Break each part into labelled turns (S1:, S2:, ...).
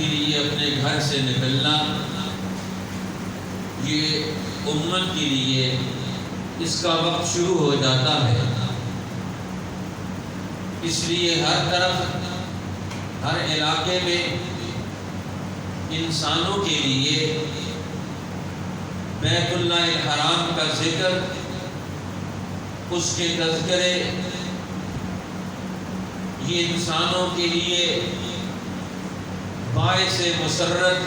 S1: کے لیے اپنے گھر سے نکلنا یہ امت کے لیے اس کا وقت شروع ہو جاتا ہے۔ اس لیے ہر طرف ہر علاقے میں انسانوں کے لیے بیت اللہ الحرام کا ذکر، اس کے تذکرے، یہ انسانوں کے لیے باعث مسرت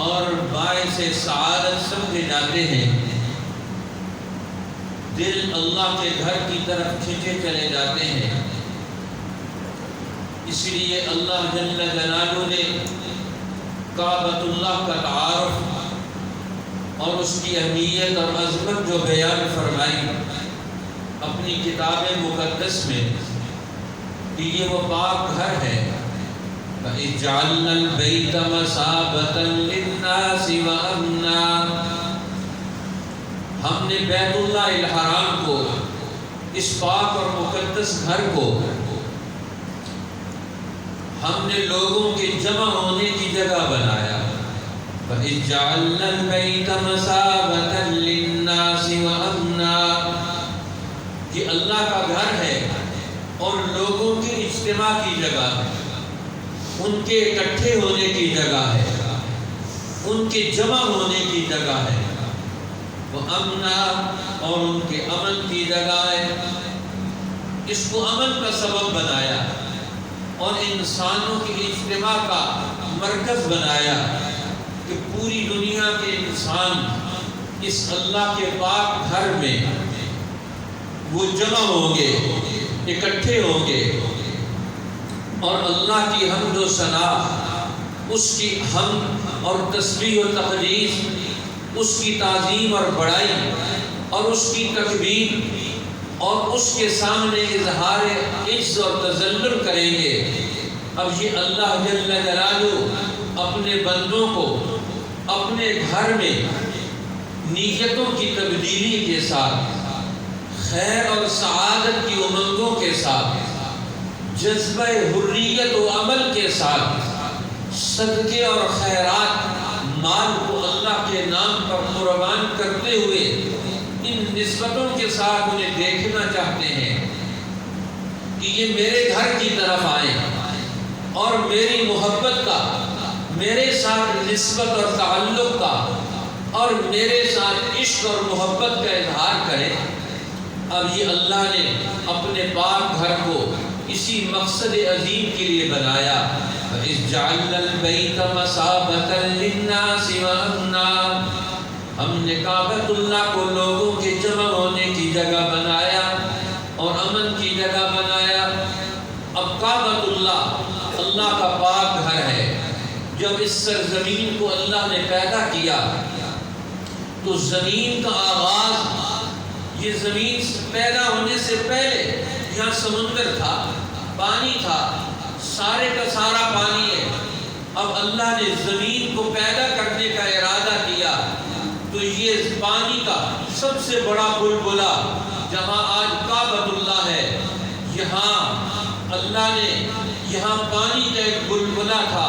S1: اور باعث سعادت سمجھے جاتے ہیں۔ دل اللہ کے گھر کی طرف کھینچے چلے جاتے ہیں۔ اس لیے اللہ جل جلالہ نے کعبۃ اللہ کا تعارف اور اس کی اہمیت اور عظمت جو بیان فرمائی اپنی کتاب مقدس میں کہ یہ وہ پاک گھر ہے۔ وَإِذْ جَعَلْنَا الْبَيْتَ مَثَابَةً لِلنَّاسِ وَأَمْنًا، ہم نے بیت اللہ الحرام کو، اس پاک اور مقدس گھر کو، ہم نے لوگوں کے جمع ہونے کی جگہ بنایا۔ وَإِذْ جَعَلْنَا الْبَيْتَ مَثَابَةً لِلنَّاسِ وَأَمْنًا، یہ اللہ کا گھر ہے اور لوگوں کے اجتماع کی جگہ ہے، ان کے اکٹھے ہونے کی جگہ ہے، ان کے جمع ہونے کی جگہ ہے، وہ امنا اور ان کے امن کی جگہ ہے۔ اس کو امن کا سبب بنایا اور انسانوں کے اجتماع کا مرکز بنایا کہ پوری دنیا کے انسان اس اللہ کے پاک گھر میں وہ جمع ہوں گے، اکٹھے ہوں گے اور اللہ کی حمد و ثنا، اس کی حمد اور تسبیح و تقدیس، اس کی تعظیم اور بڑائی اور اس کی تکبیر اور اس کے سامنے اظہار عجز اور تذلل کریں گے۔ اب یہ اللہ جل جلالہ اپنے بندوں کو اپنے گھر میں نیتوں کی تبدیلی کے ساتھ، خیر اور سعادت کی امنگوں کے ساتھ، جذبہ حریت و عمل کے ساتھ، صدقے اور خیرات مال کو اللہ کے نام پر قربان کرتے ہوئے ان نسبتوں کے ساتھ انہیں دیکھنا چاہتے ہیں کہ یہ میرے گھر کی طرف آئیں اور میری محبت کا، میرے ساتھ نسبت اور تعلق کا اور میرے ساتھ عشق اور محبت کا اظہار کریں۔ اب یہ اللہ نے اپنے پاک گھر کو اسی مقصد عظیم کے لیے بنایا۔ وَإِذْ جَعَلْنَا الْبَيْتَ مَثَابَةً لِلنَّاسِ وَأَمْنًا، ہم نے کعبۃ اللہ کو لوگوں کے جمع ہونے کی جگہ بنایا اور امن کی جگہ بنایا۔ اب کعبۃ اللہ اللہ کا پاک گھر ہے۔ جب اس سرزمین کو اللہ نے پیدا کیا تو زمین کا آغاز، یہ زمین پیدا ہونے سے پہلے یہاں سمندر تھا، پانی تھا، سارے کا سارا پانی ہے۔ اب اللہ نے زمین کو پیدا کرنے کا ارادہ کیا تو یہ پانی کا سب سے بڑا بلبلہ جہاں آج کعبۃ اللہ ہے، یہاں اللہ نے یہاں پانی کا ایک بلبلہ تھا،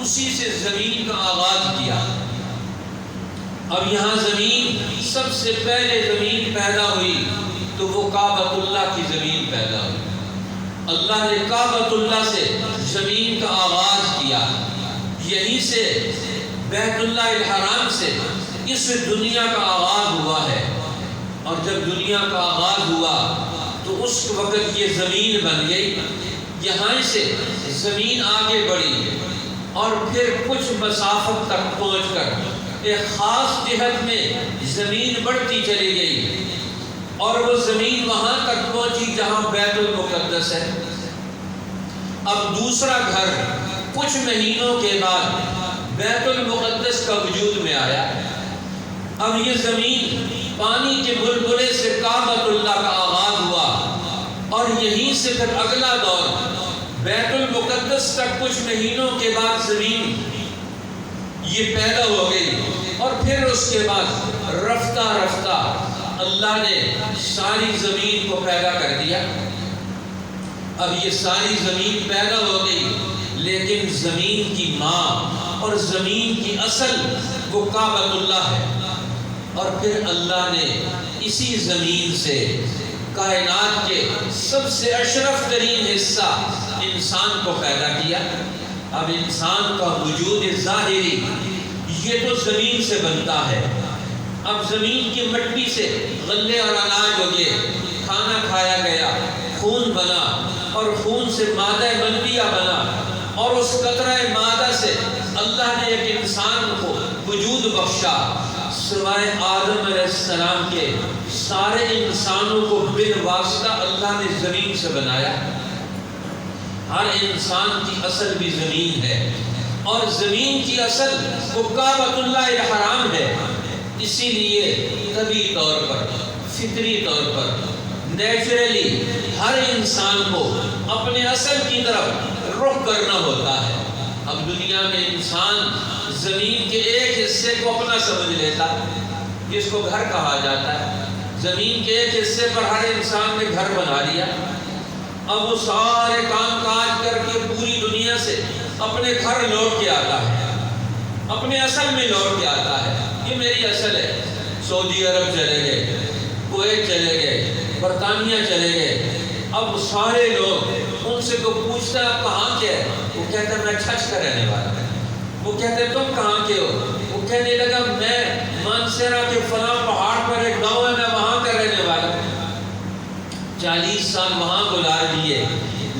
S1: اسی سے زمین کا آغاز کیا۔ اب یہاں زمین سب سے پہلے زمین پیدا ہوئی تو وہ کعبۃ اللہ کی زمین پیدا ہوئی۔ اللہ نے کعبۃ اللہ سے زمین کا آغاز کیا، یہیں سے بیت اللہ الحرام سے اس دنیا کا آغاز ہوا ہے۔ اور جب دنیا کا آغاز ہوا تو اس وقت یہ زمین بن گئی، یہاں سے زمین آگے بڑھی اور پھر کچھ مسافت تک پہنچ کر ایک خاص جہت میں زمین بڑھتی چلی گئی اور وہ زمین وہاں تک پہنچی جہاں بیت المقدس ہے۔ اب دوسرا گھر کچھ مہینوں کے بعد بیت المقدس کا وجود میں آیا۔ اب یہ زمین پانی کے بلبلے سے کعبۃ اللہ کا آغاز ہوا اور یہیں سے پھر اگلا دور بیت المقدس تک کچھ مہینوں کے بعد زمین یہ پیدا ہو گئی اور پھر اس کے بعد رفتہ رفتہ اللہ نے ساری زمین کو پیدا کر دیا۔ اب یہ ساری زمین پیدا ہو گئی لیکن لیکن زمین کی ماں اور زمین کی اصل وہ کعبۃ اللہ ہے۔ اور پھر اللہ نے اسی زمین سے کائنات کے سب سے اشرف ترین حصہ انسان کو پیدا کیا۔ اب انسان کا وجود ظاہری یہ تو زمین سے بنتا ہے۔ اب زمین کی مٹی سے غلے اور اناج اگے، کھانا کھایا گیا، خون بنا، اور خون سے مادہ مندیہ بنا، اور اس قطرہ مادہ سے اللہ نے ایک انسان کو وجود بخشا۔ سوائے آدم علیہ السلام کے سارے انسانوں کو بن واسطہ اللہ نے زمین سے بنایا۔ ہر انسان کی اصل بھی زمین ہے، اور زمین کی اصل وہ کعبۃ اللہ الحرام ہے۔ اسی لیے طبعی طور پر، فطری طور پر، نیچرلی ہر انسان کو اپنے اصل کی طرف رخ کرنا ہوتا ہے۔ اب دنیا میں انسان زمین کے ایک حصے کو اپنا سمجھ لیتا ہے، جس کو گھر کہا جاتا ہے۔ زمین کے ایک حصے پر ہر انسان نے گھر بنا لیا۔ اب وہ سارے کام کاج کر کے پوری دنیا سے اپنے گھر لوٹ کے آتا ہے، اپنے اصل میں لوٹ کے آتا ہے۔ یہ میری اصل ہے۔ سعودی عرب چلے گئے، کویت چلے گئے، برطانیہ چلے گئے۔ اب سارے لوگ ان سے کو پوچھتا ہے آپ کہاں کے ہے؟ وہ کہتا ہے میں چھچ کا رہنے والا ہے۔ وہ کہتے ہیں تم کہاں کے ہو؟ وہ کہنے لگا میں مانسیرا کے فلاں پہاڑ پر ایک گاؤں ہے، میں وہاں کا رہنے والا ہوں۔ 40 سال وہاں گزار دیے،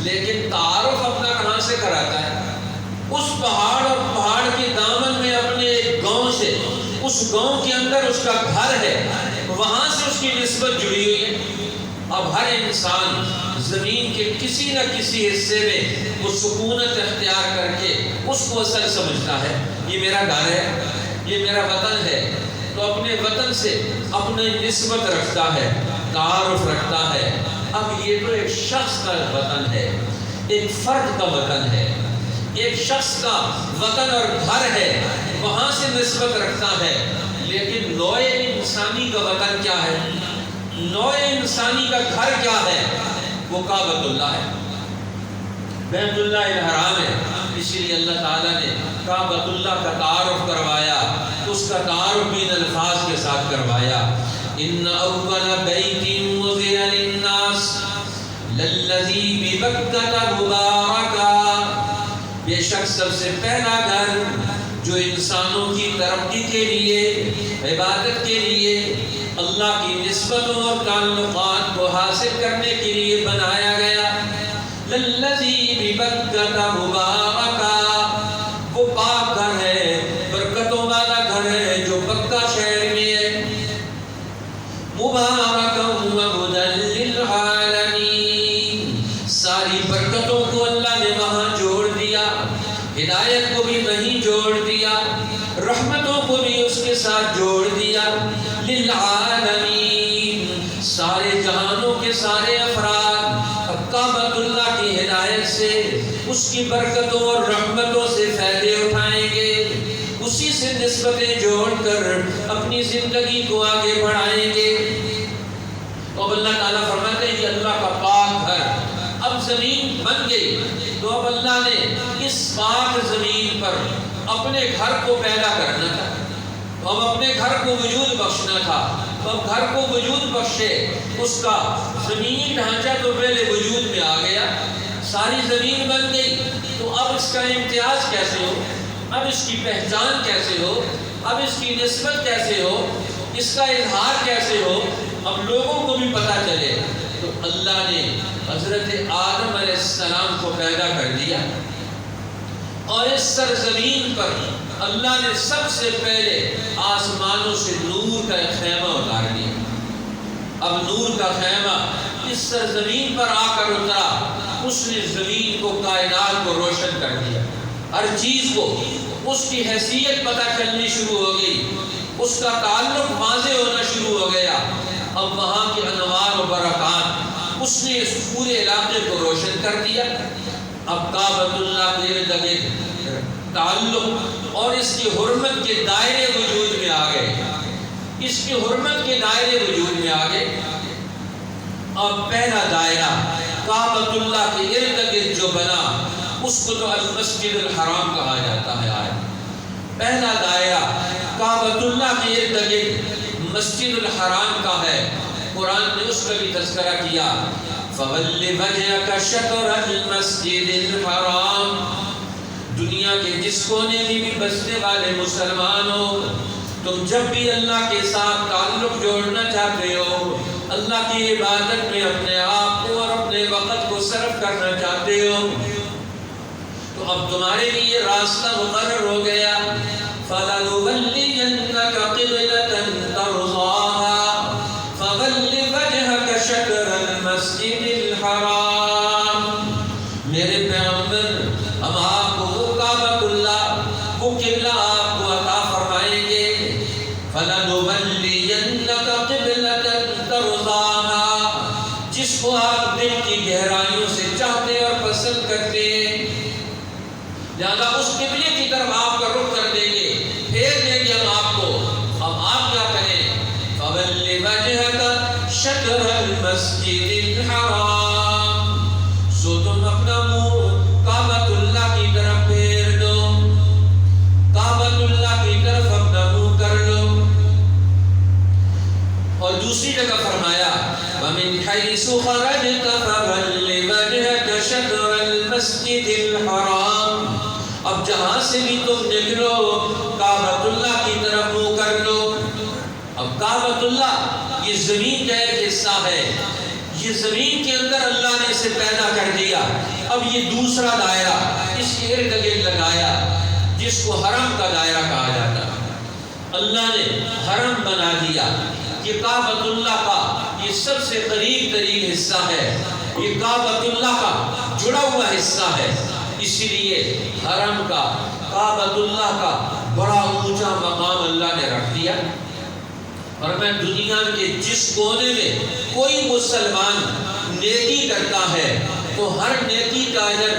S1: لیکن تعارف اپنا کہاں سے کراتا ہے؟ اس پہاڑ اور پہاڑ کے دامن میں اپنے ایک گاؤں سے، اس گاؤں کے اندر اس کا گھر ہے، وہاں سے اس کی نسبت جڑی ہوئی ہے۔ اب ہر انسان زمین کے کسی نہ کسی حصے میں وہ سکونت اختیار کر کے اس کو اصل سمجھتا ہے۔ یہ میرا گھر ہے، یہ میرا وطن ہے، تو اپنے وطن سے اپنی نسبت رکھتا ہے، تعارف رکھتا ہے۔ اب یہ تو ایک شخص کا وطن ہے، ایک فرد کا وطن ہے، ایک شخص کا وطن اور گھر ہے، وہاں سے نسبت رکھتا ہے۔ لیکن نوع انسانی کا وطن کیا ہے؟ نوع انسانی کا گھر کیا ہے؟ وہ کعبۃ اللہ ہے، بیت اللہ الحرام ہے۔ اسی لیے اللہ تعالیٰ نے کعبۃ اللہ کا تعارف کروایا، اس کا تعارف بھی ان الفاظ کے ساتھ کروایا۔ ان اول بیت وضع للناس للذی ببکۃ مبارکا، بے شک سب سے پہلا گھر جو انسانوں کی ترقی کے لیے، عبادت کے لیے، اللہ کی نسبتوں اور تعلقات کو حاصل کرنے کے لیے بنایا گیا، للذی ببکۃ مبارکا، وہ پاک گھر ہے، برکتوں والا گھر ہے جو بکہ شہر میں ہے، مبارکا وہدی للعالمین، ساری برکتوں کو اللہ نے وہاں جوڑ دیا، ہدایت کو بھی وہیں جوڑ دیا، رحمتوں کو بھی اس کے ساتھ جوڑ دیا، للعالمین، سارے جہانوں کے سارے افراد کعبۃ اللہ کی ہدایت سے، اس کی برکتوں اور رحمتوں سے فائدے اٹھائیں گے، اسی سے نسبتیں جوڑ کر اپنی زندگی کو آگے بڑھائیں گے۔ اب اللہ تعالیٰ فرماتے ہیں یہ اللہ کا پاک گھر۔ اب زمین بن گئی تو اب اللہ نے اس پاک زمین پر اپنے گھر کو پیدا کرنا تھا، اب اپنے گھر کو وجود بخشنا تھا۔ اب گھر کو وجود بخشے، اس کا زمینی ڈھانچہ تو پہلے وجود میں آ گیا، ساری زمین بن گئی، تو اب اس کا امتیاز کیسے ہو، اب اس کی پہچان کیسے ہو، اب اس کی نسبت کیسے ہو، اس کا اظہار کیسے ہو، اب لوگوں کو بھی پتہ چلے۔ تو اللہ نے حضرت آدم علیہ السلام کو پیدا کر دیا، اور اس سرزمین پر اللہ نے سب سے پہلے آسمانوں سے نور کا ایک خیمہ اتار دیا۔ اب نور کا خیمہ اس سرزمین پر آ کر اترا، اس نے زمین کو، کائنات کو روشن کر دیا، ہر چیز کو اس کی حیثیت پتہ چلنی شروع ہو گئی، اس کا تعلق واضح ہونا شروع ہو گیا۔ اب وہاں کے انوار و برکات اس نے اس پورے علاقے کو روشن کر دیا۔ اب کعبۃ اللہ کے ارد گرد تعلق اور اس کی حرمت کے دائرے وجود میں آ گئے، اس کی حرمت کے دائرے وجود میں آ گئے۔ اب پہلا دائرہ کعبۃ اللہ کے ارد گرد جو بنا اس کو تو المسجد الحرام کہا جاتا ہے۔ آج پہلا دائرہ کعبۃ اللہ کے ارد گرد مسجد الحرام کا ہے، قرآن نے اس کا بھی تذکرہ کیا، فَوَلِّ وَجْهَكَ شَطْرَ الْمَسْجِدِ الْحَرَامِ۔ دنیا کے جس کونے میں بھی بسنے والے مسلمانوں، تم جب بھی اللہ کے ساتھ تعلق جوڑنا چاہتے ہو، اللہ کی عبادت میں اپنے آپ کو اور اپنے وقت کو صرف کرنا چاہتے ہو، تو اب تمہارے لیے راستہ مقرر ہو گیا، فَلَنُوَلِّيَنَّكَ قِبْلَةً تَرْضَاهَا فَوَلِّ وَجْهَكَ شَطْرَ الْمَسْجِدِ الْحَرَامِ۔ میرے پیغمبر، ہم آپ کو وہ کعبۃ اللہ، وہ قبلہ آپ کو عطا فرمائیں گے، فَلَنُوَلِّيَنَّكَ قِبْلَةً تَرْضَاهَا، جس کو آپ دل کی گہرائیوں سے چاہتے اور پسند کرتے ہیں، لہذا اس قبلے کی طرف آپ کا رخ کر دیں گے، پھیر دیں گے ہم آپ کو۔ اب آپ کیا کریں، فَوَلِّ وَجْهَكَ شَطْرَ الْمَسْجِدِ الْحَرَامِ، سو تم اپنا منہ کعبۃ اللہ کی طرف پھیر دو، کعبۃ اللہ کی طرف اپنا منہ کر لو۔ اور دوسری جگہ فرمایا، وَمِنْ حَيْثُ خَرَجْتَ فَوَلِّ وَجْهَكَ شَطْرَ الْمَسْجِدِ الْحَرَامِ، اب جہاں سے بھی تم نکلو کعبۃ اللہ کی طرف منہ کر لو۔ اب کعبۃ اللہ یہ زمین کا ایک حصہ ہے، یہ زمین کے اندر اللہ نے اسے پیدا کر دیا۔ اب یہ دوسرا دائرہ اس کے ارد گرد لگایا، جس کو حرم کا دائرہ کہا جاتا ہے۔ اللہ نے حرم بنا دیا، یہ کعبۃ اللہ کا یہ سب سے قریب ترین حصہ ہے، یہ کعبۃ اللہ کا جڑا ہوا حصہ ہے، اسی لیے حرم کا، کعبۃ اللہ کا بڑا اونچا مقام اللہ نے رکھ دیا۔ اور میں دنیا کے جس کونے میں کوئی مسلمان نیکی کرتا ہے تو ہر نیکی کا اجر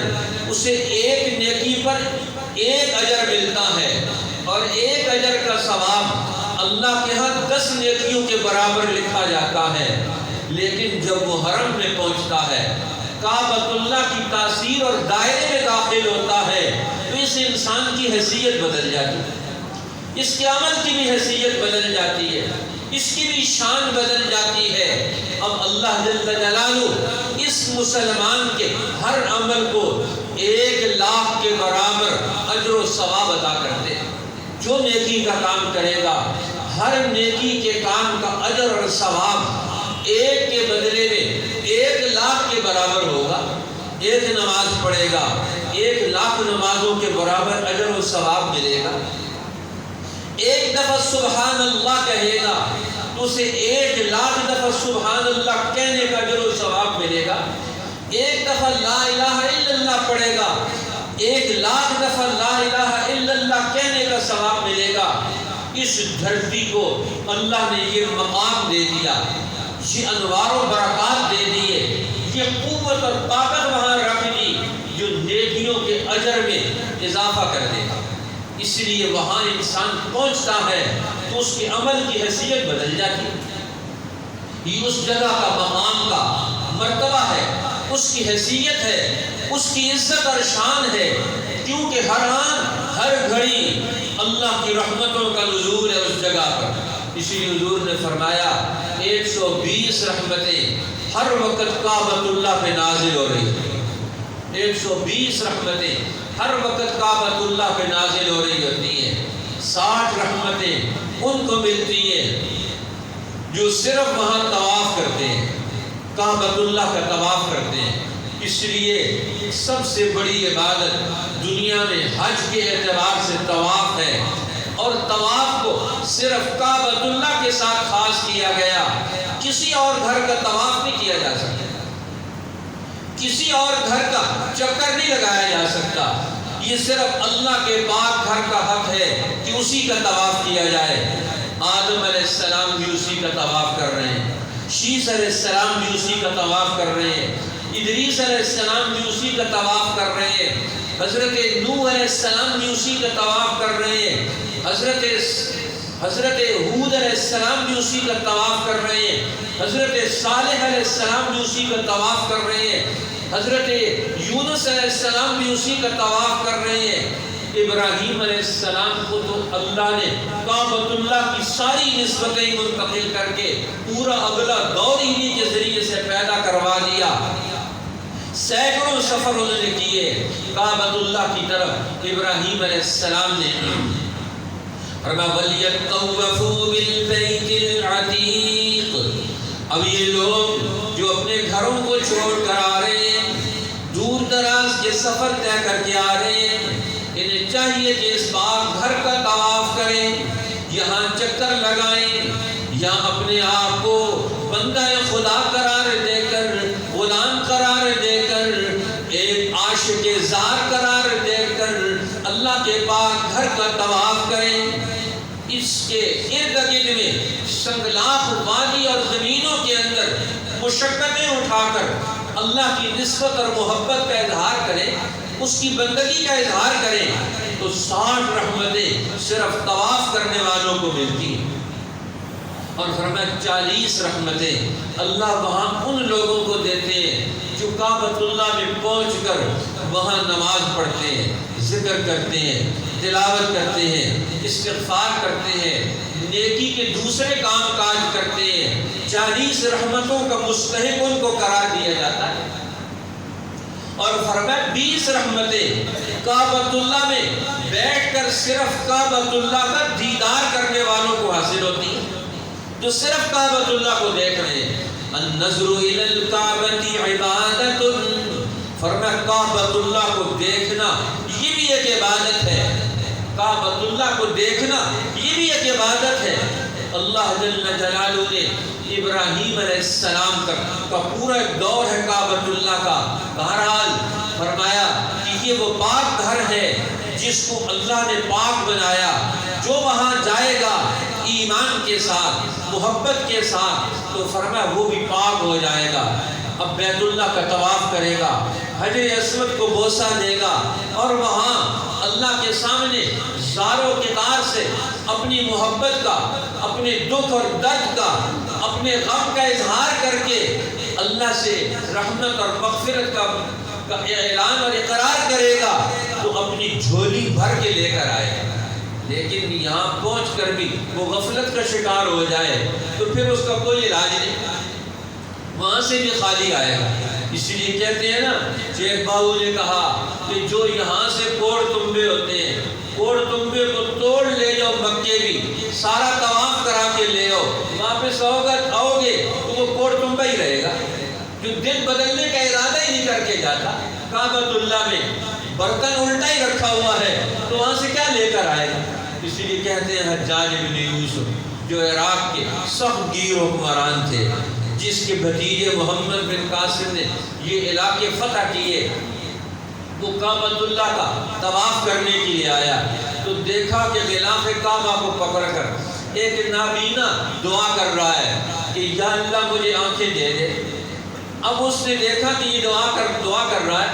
S1: اسے ایک نیکی پر ایک اجر ملتا ہے، اور ایک اجر کا ثواب اللہ کے ہاں 10 نیکیوں کے برابر لکھا جاتا ہے۔ لیکن جب وہ حرم میں پہنچتا ہے، کعبۃ اللہ کی تاثیر اور دائرے میں داخل ہوتا ہے، تو اس انسان کی حیثیت بدل جاتی ہے، اس کے عمل کی بھی حیثیت بدل جاتی ہے، اس کی بھی شان بدل جاتی ہے۔ اب اللہ جل جلالہ اس مسلمان کے ہر عمل کو 1,00,000 کے برابر اجر و ثواب عطا کرتے ہیں۔ جو نیکی کا کام کرے گا، ہر نیکی کے کام کا اجر اور ثواب ایک کے بدلے میں 1,00,000 کے برابر ہوگا۔ ایک نماز پڑھے گا، 1,00,000 نمازوں کے برابر اجر و ثواب ملے گا۔ ایک دفعہ سبحان اللہ کہے گا تو اسے 1,00,000 دفعہ سبحان اللہ کہنے کا اجر و ثواب ملے گا۔ ایک دفعہ لا الہ الا اللہ پڑھے گا، 1,00,000 دفعہ لا الہ الا اللہ کہنے کا ثواب ملے گا۔ اس دھرتی کو اللہ نے یہ مقام دے دیا، یہ انوار و برکات دے دیے، یہ قوت اور طاقت وہاں رکھ دی جو نیکیوں کے اجر میں اضافہ کر دے گا۔ اس لیے وہاں انسان پہنچتا ہے تو اس کے عمل کی حیثیت بدل جاتی ہے، یہ اس جگہ کا مقام کا مرتبہ ہے، اس کی حیثیت ہے، اس کی عزت اور شان ہے، کیونکہ ہر آن ہر گھڑی اللہ کی رحمتوں کا نزول ہے اس جگہ پر۔ اسی لیے حضور نے فرمایا 120 رحمتیں ہر وقت کعبۃ اللہ پہ نازل ہو رہی ہیں، 120 رحمتیں ہر وقت کعبۃ اللہ پہ نازل ہو رہی ہوتی ہیں۔ 60 رحمتیں ان کو ملتی ہیں جو صرف وہاں طواف کرتے ہیں، کعبۃ اللہ کا طواف کرتے ہیں۔ اس لیے سب سے بڑی عبادت دنیا میں حج کے اعتبار سے طواف ہے، اور طواف کو صرف کعبۃ اللہ کے ساتھ خاص کیا گیا، کسی اور گھر کا طواف نہیں کیا جا سکتا، کسی اور گھر کا چکر نہیں لگایا جا سکتا، یہ صرف اللہ کے پاک گھر کا حق ہے کہ اسی کا طواف کیا جائے۔ آدم علیہ السلام بھی اسی کا طواف کر رہے ہیں، شیس علیہ السلام بھی اسی کا طواف کر رہے ہیں، ادریس علیہ السلام بھی اسی کا طواف کر رہے ہیں، حضرت نوح علیہ السلام بھی اسی کا طواف کر رہے ہیں، حضرت ہود علیہ السلام بھی اسی کا طواف کر رہے ہیں، حضرت صالح علیہ السلام بھی اسی کا طواف کر رہے ہیں۔ حضرت یونس علیہ السلام بھی اسی کا طواف کر رہے ہیں۔ ابراہیم علیہ السلام کو تو اللہ نے کعبۃ اللہ کی ساری نسبتیں منتقل کر کے پورا اگلا دور انہی کے ذریعے سے پیدا کروا دیا۔ سینکڑوں سفر انہوں نے کیے کعبۃ اللہ کی طرف۔ ابراہیم علیہ السلام نے فرمایا وَلْيَطَّوَّفُوا بِالْبَيْتِ الْعَتِيقِ، اب یہ لوگ جو اپنے گھروں کو چھوڑ کر آ رہے ہیں، دور دراز کے سفر طے کر کے آ رہے ہیں، انہیں چاہیے کہ اس پاک گھر کا طواف کریں، یہاں چکر لگائیں، یہاں اپنے آپ کو بندہ خدا قرار دے کر، غلام قرار دے کر، ایک عاشق زار قرار دے کر اللہ کے پاک گھر کا طواف کریں۔ اس کے ارد گرد میں سنگلاخ وادی اور زمینوں کے اندر مشقتیں اٹھا کر اللہ کی نسبت اور محبت کا اظہار کریں، اس کی بندگی کا اظہار کریں، تو 60 رحمتیں صرف طواف کرنے والوں کو ملتی ہیں۔ اور فرمایا 40 رحمتیں اللہ وہاں ان لوگوں کو دیتے ہیں جو کعبۃ اللہ میں پہنچ کر وہاں نماز پڑھتے ہیں، ذکر کرتے ہیں، تلاوت کرتے ہیں، استغفار کرتے ہیں، نیکی کے دوسرے کام کاج کرتے ہیں۔ 40 رحمتوں کا مستحق ان کو قرار دیا جاتا ہے۔ اور فرمایا 20 رحمتیں کعبۃ اللہ میں بیٹھ کر صرف کعبۃ اللہ کا دیدار کرنے والوں کو حاصل ہوتی ہیں، جو صرف کعبۃ اللہ کو دیکھ رہے ہیں۔ النظر الی الکعبۃ عبادۃ، فرمایا کعبۃ اللہ کو دیکھنا یہ بھی ایک عبادت ہے، کعبۃ اللہ کو دیکھنا یہ بھی ایک عبادت ہے۔ اللہ جل جلالہ نے ابراہیم علیہ السلام کا پورا ایک دور ہے کعبۃ اللہ کا، بہرحال فرمایا کہ یہ وہ پاک گھر ہے جس کو اللہ نے پاک بنایا، جو وہاں جائے گا ایمان کے ساتھ، محبت کے ساتھ، تو فرمایا وہ بھی پاک ہو جائے گا۔ اب بیت اللہ کا طواف کرے گا، حجر اسود کو بوسہ دے گا، اور وہاں اللہ کے سامنے زار و قطار سے اپنی محبت کا، اپنے دکھ اور درد کا، اپنے غم کا اظہار کر کے اللہ سے رحمت اور مغفرت کا اعلان اور اقرار کرے گا، تو اپنی جھولی بھر کے لے کر آئے گا۔ لیکن یہاں پہنچ کر بھی وہ غفلت کا شکار ہو جائے تو پھر اس کا کوئی علاج نہیں، وہاں سے بھی خالی آئے گا۔ اسی لیے کہتے ہیں نا، شیخ بابو نے کہا کہ جو یہاں سے کوڑ تمبے ہوتے ہیں، کوڑ تمبے کو توڑ لے جاؤ مکے بھی، سارا طواف کرا کے لے آؤ، واپس آؤ گے تو وہ کوڑ تمبا ہی رہے گا۔ جو دل بدلنے کا ارادہ ہی نہیں کر کے جاتا، کعبۃ اللہ میں برتن الٹا ہی رکھا ہوا ہے تو وہاں سے کیا لے کر آئے گا۔ اسی لیے کہتے ہیں حجاج بن یوسف جو عراق کے سخت گیر حکمران تھے، جس کے بھتیجے محمد بن قاسم نے یہ علاقے فتح کیے، وہ کعبۃ اللہ کا طواف کرنے کے لیے آیا تو دیکھا کہ غلاف کعبہ کو پکڑ کر ایک نابینا دعا کر رہا ہے کہ یا اللہ مجھے آنکھیں دے دے۔ اب اس نے دیکھا کہ یہ دعا کر رہا ہے،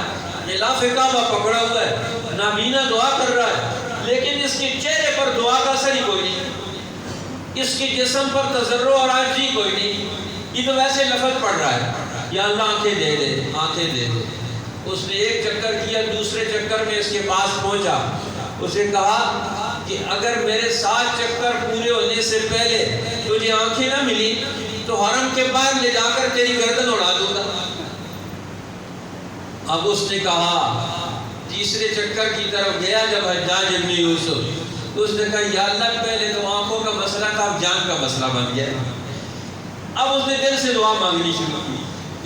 S1: غلاف کعبہ پکڑا ہوا ہے، نابینا دعا کر رہا ہے، لیکن اس کے چہرے پر دعا کا اثر ہی کوئی نہیں، اس کے جسم پر تضرع اور عاجزی کوئی نہیں، یہ تو ویسے لفظ پڑھ رہا ہے یا اللہ آنکھیں دے دے، آنکھیں دے دے۔ اس نے ایک چکر کیا، دوسرے چکر میں اس کے پاس پہنچا، اسے کہا کہ اگر میرے 7 چکر پورے ہونے سے پہلے تجھے آنکھیں نہ ملی تو حرم کے باہر لے جا کر تیری گردن اڑا دوں گا۔ اب اس نے کہا، تیسرے چکر کی طرف گیا جب حجاج بن یوسف، تو اس نے کہا یا اللہ پہلے تو آنکھوں کا مسئلہ تھا، اب جان کا مسئلہ بن گیا۔ اب اس نے دل سے دعا مانگنی شروع کی،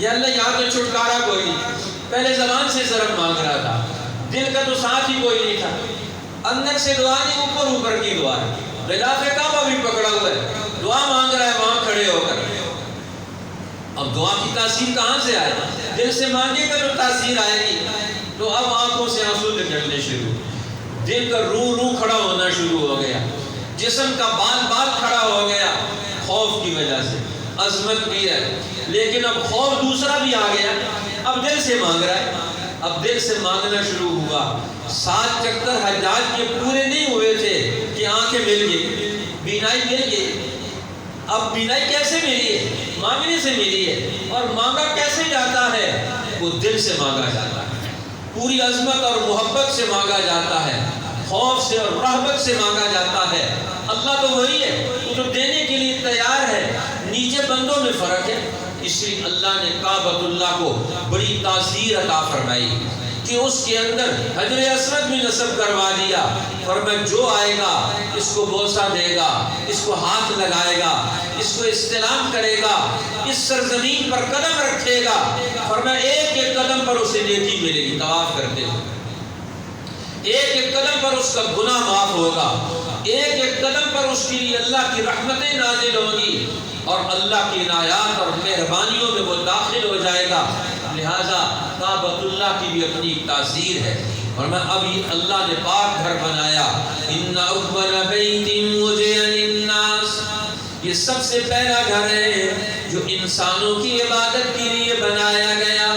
S1: یا اللہ یہاں تو چھٹکارا کوئی نہیں، پہلے زبان سے ضرب مانگ رہا تھا، دل کا تو ساتھ ہی کوئی نہیں تھا، اندر سے دعا نہیں، اوپر کی دعا ہے، غلاف کعبہ بھی پکڑا ہوا ہے، دعا مانگ رہا ہے وہاں کھڑے ہو کر۔ اب دعا کی تاثیر کہاں سے آئے؟ دل سے مانگے گا تو تاثیر آئے گی۔ تو اب آنکھوں سے آنسو نکلنے شروع، دل کا روح کھڑا ہونا شروع ہو گیا، جسم کا بال کھڑا ہو گیا خوف کی وجہ سے۔ عظمت بھی ہے لیکن اب خوف دوسرا بھی آ گیا، اب دل سے مانگ رہا ہے، اب دل سے مانگنا شروع ہوا۔ 7 چکر حجاج کے پورے نہیں ہوئے تھے کہ آنکھیں مل گئی، بینائی مل گئی۔ اب بینائی کیسے ملی ہے؟ مانگنے سے ملی ہے، اور مانگا کیسے جاتا ہے؟ وہ دل سے مانگا جاتا ہے، پوری عظمت اور محبت سے مانگا جاتا ہے، خوف سے اور رحمت سے مانگا جاتا ہے۔ اللہ تو وہی ہے، وہ تو دینے کے لیے تیار ہے، نیچے بندوں میں فرق ہے۔ اس لیے اللہ نے کعبۃ اللہ کو بڑی تاثیر عطا فرمائی کہ اس کے اندر حجر اسود بھی نصب کروا دیا۔ فرمایا جو آئے گا اس کو بوسہ دے گا، اس کو ہاتھ لگائے گا، اس کو استلام کرے گا، اس سرزمین پر قدم رکھے گا، فرمایا ایک ایک قدم پر اسے نیکی ملے گی طواف کرتے ہوئے، ایک ایک قدم پر اس کا گناہ معاف ہوگا، ایک ایک قدم پر اس کے لیے اللہ کی رحمتیں نازل ہوگی اور اللہ کی عنایات اور مہربانیوں میں وہ داخل ہو جائے گا۔ لہذا کعبۃ اللہ کی بھی اپنی تاثیر ہے۔ اور میں ابھی اللہ نے پاک گھر بنایا، ان اول بیت وضع للناس، یہ سب سے پہلا گھر ہے جو انسانوں کی عبادت کے لیے بنایا گیا،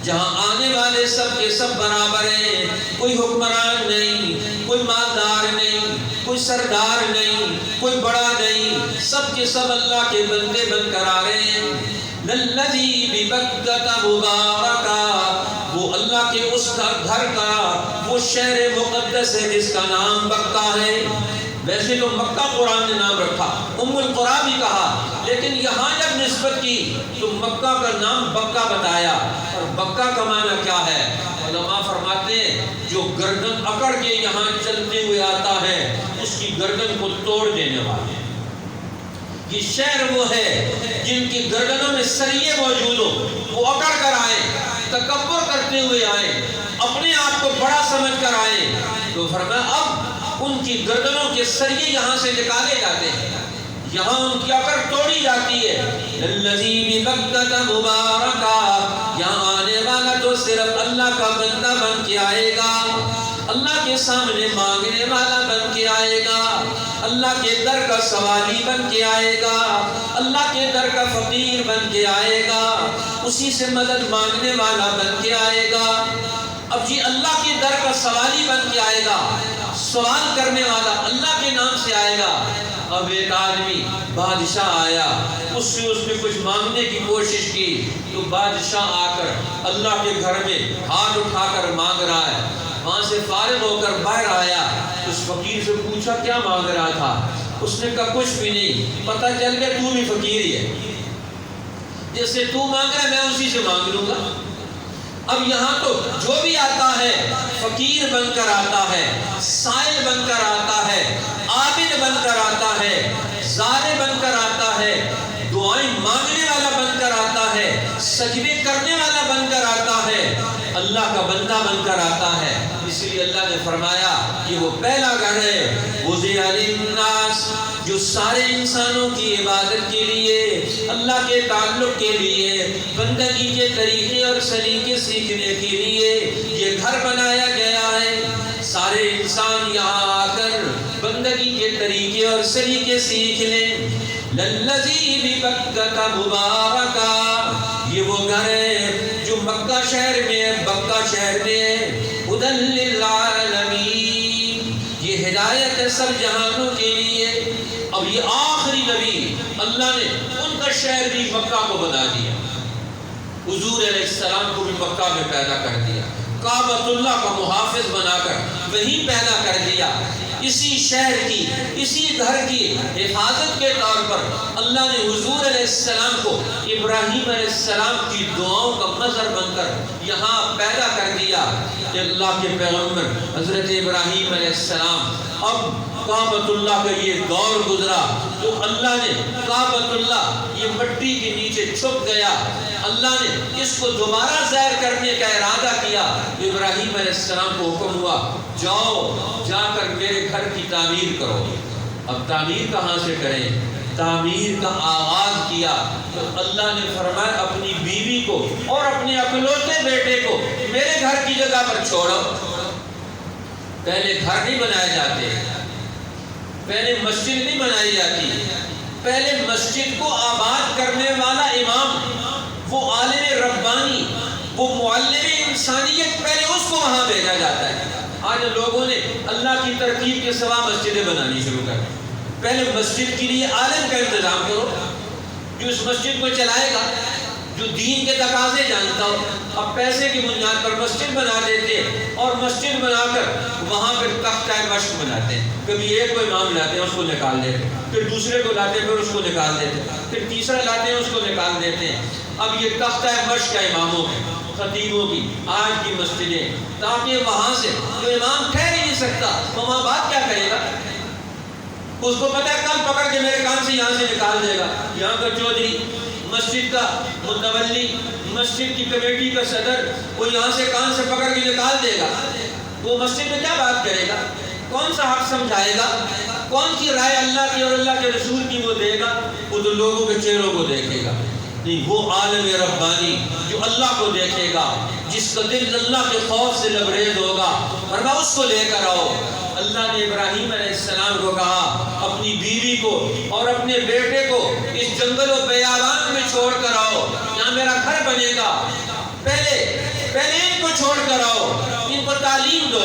S1: جہاں آنے والے سب کے سب برابر ہیں، کوئی حکمران نہیں، کوئی مالدار نہیں، کوئی سردار نہیں، کوئی بڑا نہیں، سب کے سب اللہ کے بندے بن کر آ رہے ہیں۔ الذی ببکۃ مبارکہ، وہ اللہ کے اس گھر کا وہ شہر مقدس ہے جس کا نام بکہ ہے۔ ویسے تو مکہ قرآن نے نام رکھا، ام القریٰ بھی کہا، لیکن یہاں جب نسبت کی تو مکہ کا نام بکہ بتایا۔ اور بکہ کا معنی کیا ہے؟ علماء فرماتے ہیں جو گردن اکڑ کے یہاں چلتے ہوئے آتا ہے اس کی گردن کو توڑ دینے والے۔ یہ شہر وہ ہے جن کی گردنوں میں سریے موجود ہو، وہ اکڑ کر آئے، تکبر کرتے ہوئے آئے، اپنے آپ کو بڑا سمجھ کر آئے، تو فرمایا اب ان کی گردنوں کے سریے یہاں سے نکالے جاتے ہیں، یہاں ان کی اکڑ توڑی جاتی ہے۔ الذی ببکۃ مبارکہ، یہاں آنے والا تو صرف اللہ کا بندہ بن کے آئے گا، اللہ کے سامنے مانگنے والا بن کے آئے گا، اللہ کے در کا سوالی بن کے آئے گا، اللہ کے در کا فقیر بن کے آئے گا، اسی سے مدد مانگنے والا بن کے آئے گا۔ اب جی اللہ کے در کا سوالی بن کے آئے گا، سوال کرنے والا اللہ کے نام سے آئے گا۔ اب ایک آدمی بادشاہ آیا، اس سے اس نے کچھ مانگنے کی کوشش کی تو بادشاہ آ کر اللہ کے گھر میں ہاتھ اٹھا کر مانگ رہا ہے، وہاں سے فارغ ہو کر باہر آیا، اس فقیر سے پوچھا کیا مانگ رہا تھا؟ اس نے کہا کچھ بھی نہیں، پتہ چل گیا تو بھی فقیر ہی ہے، جیسے تو مانگ رہا ہے میں اسی سے مانگ لوں گا۔ اب یہاں تو جو بھی آتا ہے فقیر بن کر آتا ہے، سائل بن کر آتا ہے، عابد بن کر آتا ہے، زارع بن کر آتا ہے، دعائیں مانگنے والا بن کر آتا ہے، سجدے کرنے والا بن کر آتا ہے، اللہ کا بندہ بن کر آتا ہے۔ اس لیے اللہ نے فرمایا کہ وہ پہلا گھر ہے وضع للناس، جو سارے انسانوں کی عبادت کے لیے، اللہ کے تعلق کے لیے، بندگی کے طریقے اور سلیقے سیکھنے کے لیے یہ گھر بنایا گیا ہے۔ سارے انسان یہاں آ کر بندگی کے طریقے اور سلیقے سیکھ لیں۔ للذی ببکۃ مبارکہ، یہ وہ گھر ہے جو مکہ شہر میں ہے، بکہ شہر میں ہے۔ ھدی للعالمین، یہ ہدایت ہے سب جہانوں کے لیے۔ اب یہ آخری نبی اللہ نے ان کا شہر بھی مکہ کو بنا دیا، حضور علیہ السلام کو بھی مکہ میں پیدا کر دیا، کعبۃ اللہ کا محافظ بنا کر وہیں پیدا کر دیا۔ اسی شہر کی، اسی گھر کی حفاظت کے طور پر اللہ نے حضور علیہ السلام کو ابراہیم علیہ السلام کی دعاؤں کا مظہر بن کر یہاں پیدا کر دیا کہ اللہ کے پیغمبر حضرت ابراہیم علیہ السلام اب کعبۃ اللہ کا یہ دور گزرا تو اللہ نے کعبۃ اللہ یہ مٹی کے نیچے چھپ گیا، اللہ نے اس کو دوبارہ زیر کرنے کا ارادہ کیا۔ ابراہیم علیہ السلام کو حکم ہوا جاؤ جا کر میرے گھر کی تعمیر کرو۔ اب تعمیر کہاں سے کریں؟ تعمیر کا آغاز کیا تو اللہ نے فرمایا اپنی بیوی کو اور اپنے اکلوتے بیٹے کو میرے گھر کی جگہ پر چھوڑو۔ پہلے گھر نہیں بنائے جاتے، پہلے مسجد نہیں بنائی جاتی، پہلے مسجد کو آباد کرنے والا امام، وہ عالم ربانی، وہ معلم انسانیت، پہلے اس کو وہاں بھیجا جاتا ہے۔ آج لوگوں نے اللہ کی ترکیب کے سوا مسجدیں بنانی شروع کر دی۔ پہلے مسجد کے لیے عالم کا انتظام کرو جو اس مسجد کو چلائے گا، جو دین کے تقاضے جانتا ہو. اب پیسے کی بنیاد پر مسجد بنا دیتے اور مسجد بنا کر وہاں پہ تختہ مشق بناتے ہیں. کبھی ایک کو امام لاتے ہیں اس کو نکال دیتے, پھر دوسرے کو لاتے ہیں پھر اس کو نکال دیتے, پھر تیسرا لاتے ہیں اس کو نکال دیتے ہیں. اب یہ تختہ مشق ہے اماموں کی, خطیبوں کی آج کی مسجدیں, تاکہ وہاں سے جو امام ٹھہر ہی نہیں سکتا وہ وہاں بات کیا کرے گا. اس کو پتہ ہے کل پکڑ کے میرے کان سے یہاں سے نکال دے گا. یہاں کا چودھری, مسجد کا متولی, مسجد کی کمیٹی کا صدر, وہ یہاں سے کان سے پکڑ کے نکال دے گا. وہ مسجد میں کیا بات کرے گا, کون سا حق سمجھائے گا, کون سی رائے اللہ کی اور اللہ کے رسول کی وہ دے گا. وہ تو لوگوں کے چہروں کو دیکھے گا. نہیں, وہ عالم ربانی جو اللہ کو دیکھے گا, جس کا دل اللہ کے خوف سے لبریز ہوگا, ورنہ اس کو لے کر آؤ. اللہ نے ابراہیم علیہ السلام کو کہا اپنی بیوی کو اور اپنے بیٹے کو اس جنگل و بیابان میں چھوڑ کر آؤ, یہاں میرا گھر بنے گا. پہلے ان کو چھوڑ کر آؤ, ان کو تعلیم دو,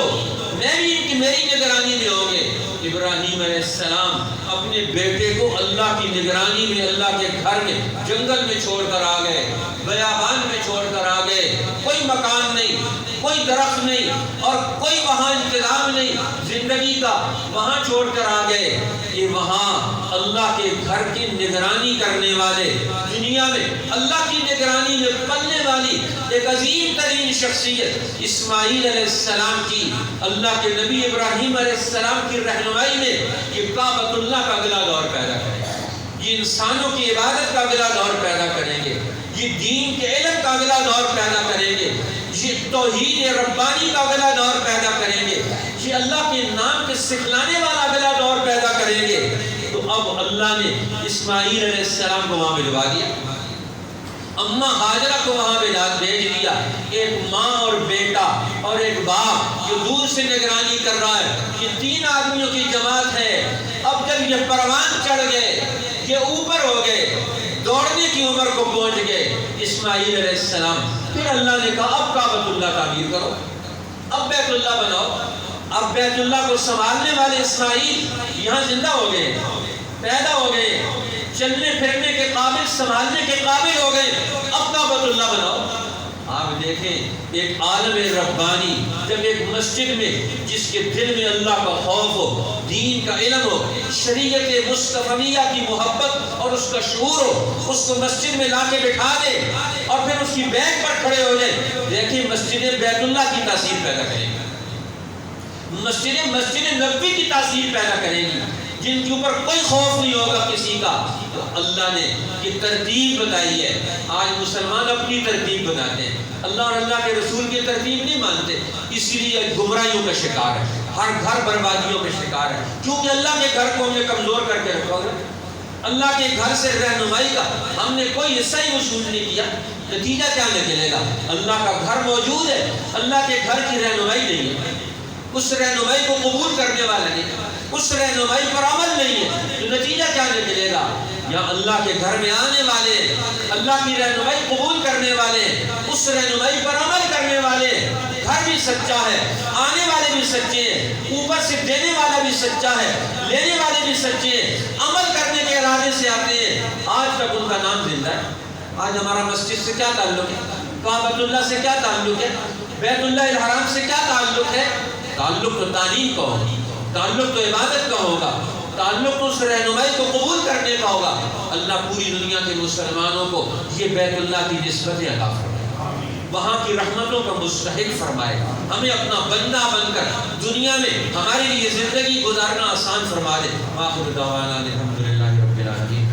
S1: میں بھی میری نگرانی میں ہوں گے. ابراہیم علیہ السلام اپنے بیٹے کو اللہ کی نگرانی میں اللہ کے گھر میں جنگل میں چھوڑ کر آ گئے, بیابان میں چھوڑ کر آ گئے. کوئی مکان نہیں, کوئی درخت نہیں اور کوئی وہاں انتظام نہیں زندگی کا, وہاں چھوڑ کر آ گئے. یہ وہاں اللہ کے گھر کی نگرانی کرنے والے, دنیا میں اللہ کی نگرانی میں پلنے والی ایک عظیم ترین شخصیت اسماعیل علیہ السلام کی, اللہ کے نبی ابراہیم علیہ السلام کی رہنمائی میں یہ کعبۃ اللہ کا اگلا دور پیدا کریں گے, یہ انسانوں کی عبادت کا اگلا دور پیدا کریں گے, یہ دین کے علم کا اگلا دور پیدا کریں گے, یہ توحید ربانی کا اگلا دور پیدا کریں گے, یہ اللہ کے نام کے سکھلانے والا اگلا دور پیدا کریں گے. تو اب اللہ نے اسماعیل علیہ السلام کو وہاں بھجوا دیا, اماں ہاجرہ کو وہاں بھیج دیا. ایک ماں اور بیٹا اور ایک باپ جو دور سے نگرانی کر رہا ہے, یہ 3 آدمیوں کی جماعت ہے. اب جب یہ پروان چڑھ گئے, یہ اوپر ہو گئے, دوڑنے کی عمر کو پہنچ گئے اسماعیل علیہ السلام, پھر اللہ نے کہا اب کعبۃ اللہ تعمیر کرو, اب بیت اللہ بناؤ. اب بیت اللہ کو سنبھالنے والے اسماعیل یہاں زندہ ہو گئے, پیدا ہو گئے, چلنے پھرنے کے قابل, سنبھالنے کے قابل ہو گئے. اب کعبۃ اللہ بناؤ. آپ دیکھیں ایک عالم ربانی جب ایک مسجد میں جس کے دل میں اللہ کا خوف ہو, دین کا علم ہو, شریعت مصطفیہ کی محبت اور اس کا شعور ہو, اس کو مسجد میں لا کے بٹھا دے اور پھر اس کی بیک پر کھڑے ہو جائے. دیکھیں مسجد بیت اللہ کی تاثیر پیدا کرے گی, مسجد نبوی کی تاثیر پیدا کرے گی, جن کے اوپر کوئی خوف نہیں ہوگا کسی کا. تو اللہ نے یہ ترتیب بتائی ہے. آج مسلمان اپنی ترتیب بناتے ہیں, اللہ اور اللہ کے رسول کی ترتیب نہیں مانتے, اس لیے گمراہیوں کا شکار ہے, ہر گھر بربادیوں کا شکار ہے. کیونکہ اللہ کے گھر کو ہم نے کمزور کر کے رکھا ہے, اللہ کے گھر سے رہنمائی کا ہم نے کوئی حصہ ہی وصول نہیں کیا. نتیجہ کیا نکلے گا, اللہ کا گھر موجود ہے, اللہ کے گھر کی رہنمائی نہیں ہے, اس رہنمائی کو قبول کرنے والا نہیں, اس رہنمائی پر عمل نہیں ہے. تو نتیجہ کیا نکلے گا, یا اللہ کے گھر میں آنے والے, اللہ کی رہنمائی قبول کرنے والے, اس رہنمائی پر عمل کرنے والے, گھر بھی سچا ہے, آنے والے بھی سچے ہیں, اوپر سے دینے والا بھی سچا ہے, لینے والے بھی سچے ہیں, عمل کرنے کے ارادے سے آتے ہیں. آج تک ان کا نام زندہ ہے. آج ہمارا مسجد سے کیا تعلق ہے, کعبۃ اللہ سے کیا تعلق ہے, بیت اللہ الحرام سے کیا تعلق ہے. تعلق تو تعلیم کا ہوگا, تعلق تو عبادت کا ہوگا, تعلق تو اس رہنمائی کو قبول کرنے کا ہوگا. اللہ پوری دنیا کے مسلمانوں کو یہ بیت اللہ کی نسبت عطا فرمائے, وہاں کی رحمتوں کا مستحق فرمائے, ہمیں اپنا بندہ بن کر دنیا میں ہمارے لیے زندگی گزارنا آسان فرما دے. آخر دعوانا الحمدللہ رب العالمین.